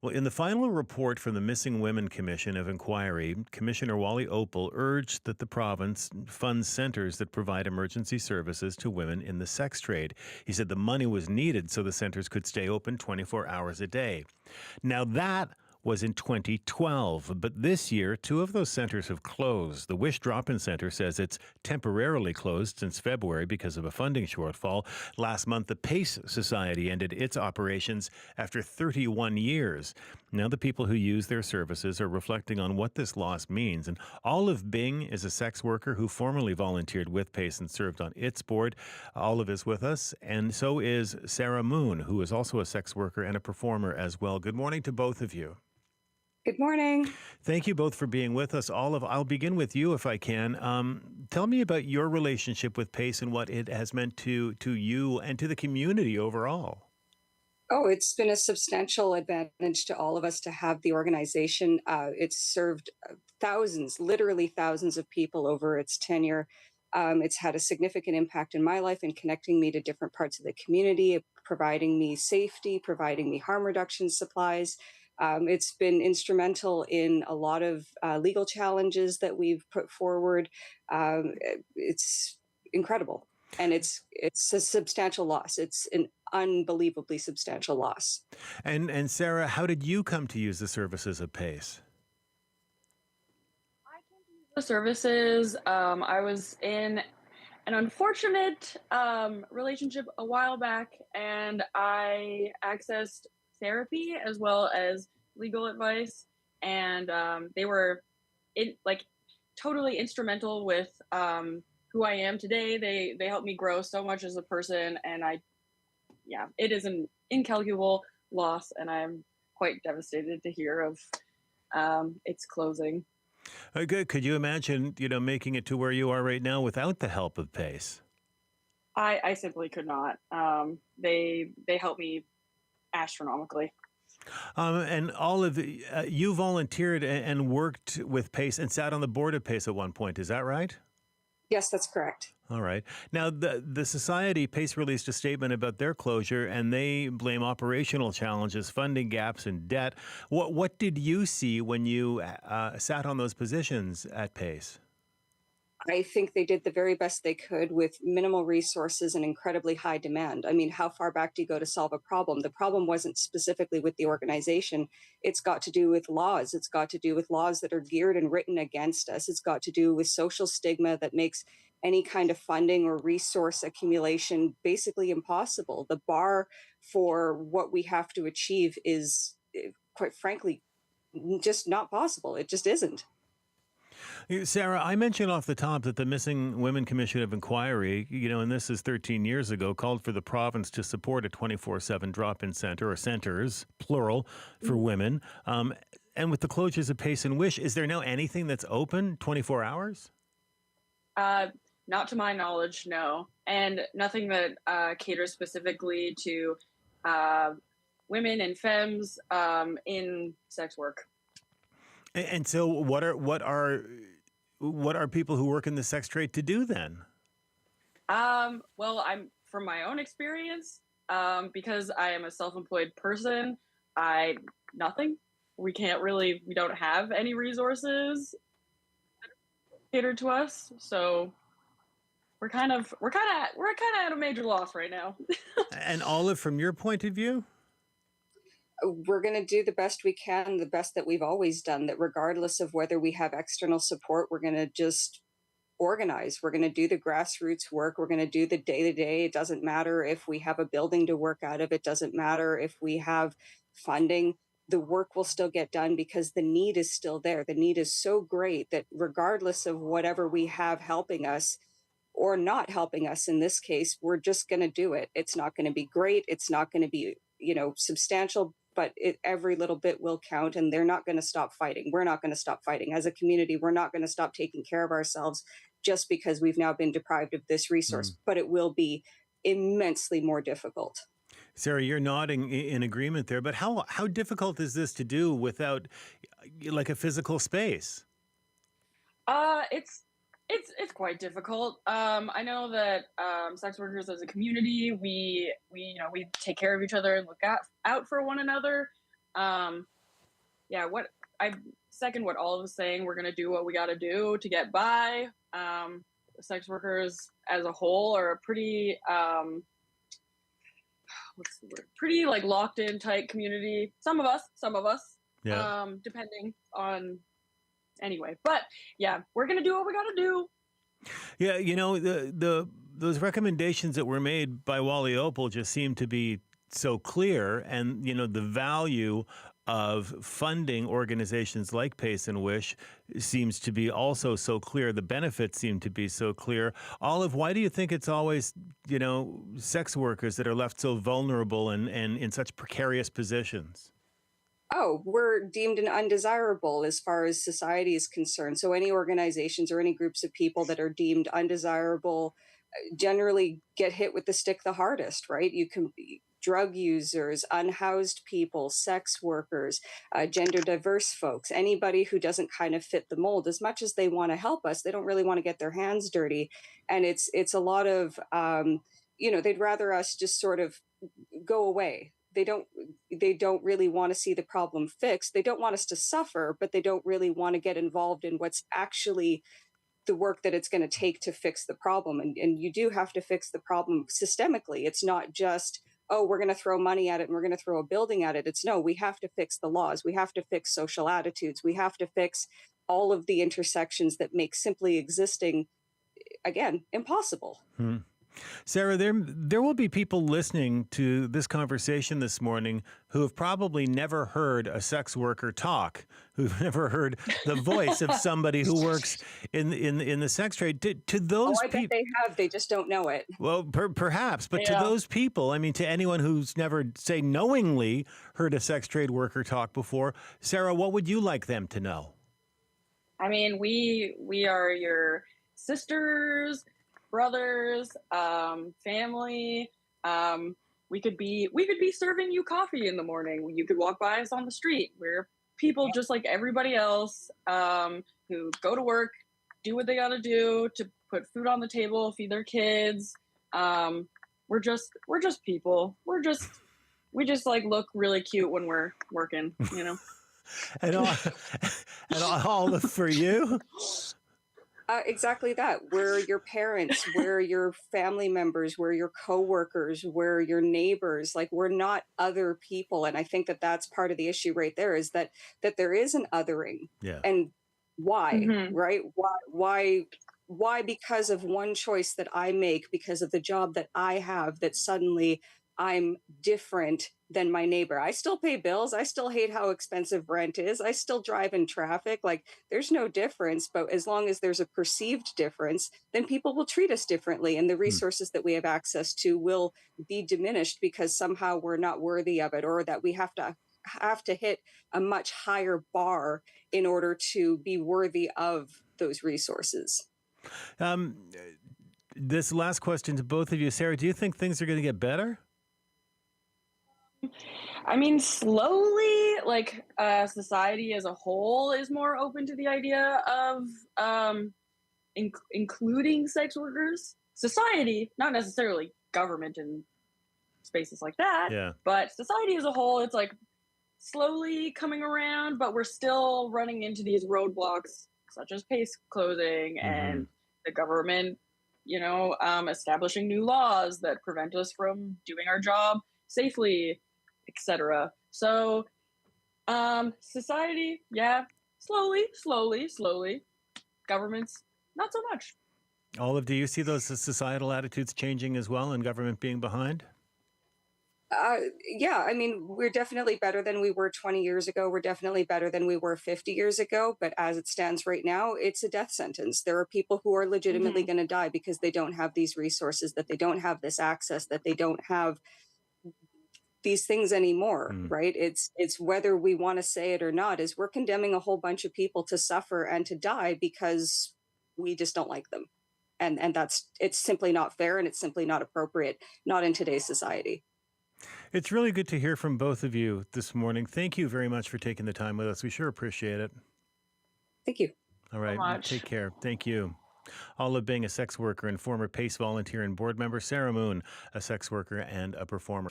Well, in the final report from the Missing Women Commission of Inquiry, Commissioner Wally Opal urged that the province funds centers that provide emergency services to women in the sex trade. He said the money was needed so the centers could stay open 24 hours a day. Now, that was in 2012, but this year, two of those centers have closed. The Wish Drop-In Center says it's temporarily closed since February because of a funding shortfall. Last month, the Pace Society ended its operations after 31 years. Now the people who use their services are reflecting on what this loss means. And Olive Bing is a sex worker who formerly volunteered with Pace and served on its board. Olive is with us, and so is Sarah Moon, who is also a sex worker and a performer as well. Good morning to both of you. Good morning. Thank you both for being with us. Olive, I'll begin with you if I can. Tell me about your relationship with PACE and what it has meant to you and to the community overall. Oh, it's been a substantial advantage to all of us to have the organization. It's served thousands, literally thousands of people over its tenure. It's had a significant impact in my life in connecting me to different parts of the community, providing me safety, providing me harm reduction supplies. It's been instrumental in a lot of legal challenges that we've put forward. It's incredible, and it's a substantial loss. It's an unbelievably substantial loss. And Sarah, how did you come to use the services of PACE? I came to use the services. I was in an unfortunate relationship a while back, and I accessed therapy as well as legal advice, and they were totally instrumental with who I am today. They helped me grow so much as a person, and it is an incalculable loss, and I'm quite devastated to hear of its closing. Good. Could you imagine, making it to where you are right now without the help of PACE? I simply could not. They helped me astronomically. And Olive, you volunteered and worked with PACE and sat on the board of PACE at one point. Is that right? Yes, that's correct. All right. Now, the society, PACE, released a statement about their closure, and they blame operational challenges, funding gaps, and debt. What did you see when you sat on those positions at PACE? I think they did the very best they could with minimal resources and incredibly high demand. I mean, how far back do you go to solve a problem? The problem wasn't specifically with the organization. It's got to do with laws. It's got to do with laws that are geared and written against us. It's got to do with social stigma that makes any kind of funding or resource accumulation basically impossible. The bar for what we have to achieve is, quite frankly, just not possible. It just isn't. Sarah, I mentioned off the top that the Missing Women Commission of Inquiry, and this is 13 years ago, called for the province to support a 24/7 drop-in center, or centers, plural, for women. And with the closures of PACE and Wish, is there now anything that's open 24 hours? Not to my knowledge, no. And nothing that caters specifically to women and femmes in sex work. And so what are people who work in the sex trade to do then? Well, I'm from my own experience, because I am a self-employed person, nothing. We don't have any resources catered to us. So we're kind of at a major loss right now. And Olive, from your point of view? We're going to do the best we can, the best that we've always done, that regardless of whether we have external support, we're going to just organize. We're going to do the grassroots work. We're going to do the day-to-day. It doesn't matter if we have a building to work out of. It doesn't matter if we have funding. The work will still get done because the need is still there. The need is so great that regardless of whatever we have helping us or not helping us in this case, we're just going to do it. It's not going to be great. It's not going to be, substantial, but every little bit will count, and they're not going to stop fighting. We're not going to stop fighting. As a community, we're not going to stop taking care of ourselves just because we've now been deprived of this resource, but it will be immensely more difficult. Sarah, you're nodding in agreement there, but how difficult is this to do without like a physical space? It's quite difficult. I know that sex workers as a community, we take care of each other and look out for one another. Yeah, what I second what Olive was saying. We're gonna do what we got to do to get by. Sex workers as a whole are a pretty what's the word? Pretty like locked in, tight community. Some of us, Yeah. depending on anyway. But yeah, we're gonna do what we got to do. Yeah, you know, the those recommendations that were made by Wally Opal just seem to be so clear, and you know the value of funding organizations like Pace and Wish seems to be also so clear. The benefits seem to be so clear. Olive, why do you think it's always, you know, sex workers that are left so vulnerable and in such precarious positions? Oh, we're deemed an undesirable as far as society is concerned. So any organizations or any groups of people that are deemed undesirable generally get hit with the stick the hardest, right? You can be drug users, unhoused people, sex workers, gender diverse folks, anybody who doesn't kind of fit the mold. As much as they want to help us, they don't really want to get their hands dirty, and it's a lot of they'd rather us just sort of go away. They don't really want to see the problem fixed. They don't want us to suffer, but they don't really want to get involved in what's actually the work that it's going to take to fix the problem. And you do have to fix the problem systemically. It's not just, oh, we're going to throw money at it and we're going to throw a building at it. It's no, we have to fix the laws. We have to fix social attitudes. We have to fix all of the intersections that make simply existing, again, impossible. Hmm. Sarah, there will be people listening to this conversation this morning who have probably never heard a sex worker talk, who've never heard the voice of somebody who works in the sex trade. To those I bet people, they have. They just don't know it. well, perhaps, but to Yeah. those people, I mean, to anyone who's never, say, knowingly heard a sex trade worker talk before, Sarah, what would you like them to know? I mean, we are your sisters, brothers, family. We could be serving you coffee in the morning. You could walk by us on the street. We're people just like everybody else, who go to work, do what they got to do to put food on the table, feed their kids. We're just people. We just like look really cute when we're working, you know. And all, and all for you? Exactly that. We're your parents, we're your family members, we're your coworkers, we're your neighbors. Like we're not other people, and I think that that's part of the issue right there is that there is an othering, Yeah. and why, Mhm. right? Why? Because of one choice that I make, because of the job that I have, that suddenly I'm different than my neighbor. I still pay bills. I still hate how expensive rent is. I still drive in traffic. Like there's no difference, but as long as there's a perceived difference, then people will treat us differently. And the Hmm. resources that we have access to will be diminished because somehow we're not worthy of it, or that we have to hit a much higher bar in order to be worthy of those resources. Um, this last question to both of you, Sarah, do you think things are going to get better? I mean, slowly, like society as a whole is more open to the idea of including sex workers. Society, not necessarily government and spaces like that, Yeah. but society as a whole, it's like slowly coming around, but we're still running into these roadblocks, such as pace closing Hmm. and the government, establishing new laws that prevent us from doing our job safely, etc. So, society, yeah, slowly. Governments, not so much. Olive, do you see those societal attitudes changing as well and government being behind? Uh, yeah, I mean, we're definitely better than we were 20 years ago. We're definitely better than we were 50 years ago. But as it stands right now, it's a death sentence. There are people who are legitimately Hmm. going to die because they don't have these resources, that they don't have this access, that they don't have these things anymore, Hmm. right? It's whether we want to say it or not, is we're condemning a whole bunch of people to suffer and to die because we just don't like them. And it's simply not fair, and it's simply not appropriate, not in today's society. It's really good to hear from both of you this morning. Thank you very much for taking the time with us. We sure appreciate it. Thank you. All So right. much. Take care. Thank you. Olive Bing, a sex worker and former PACE volunteer and board member. Sarah Moon, a sex worker and a performer.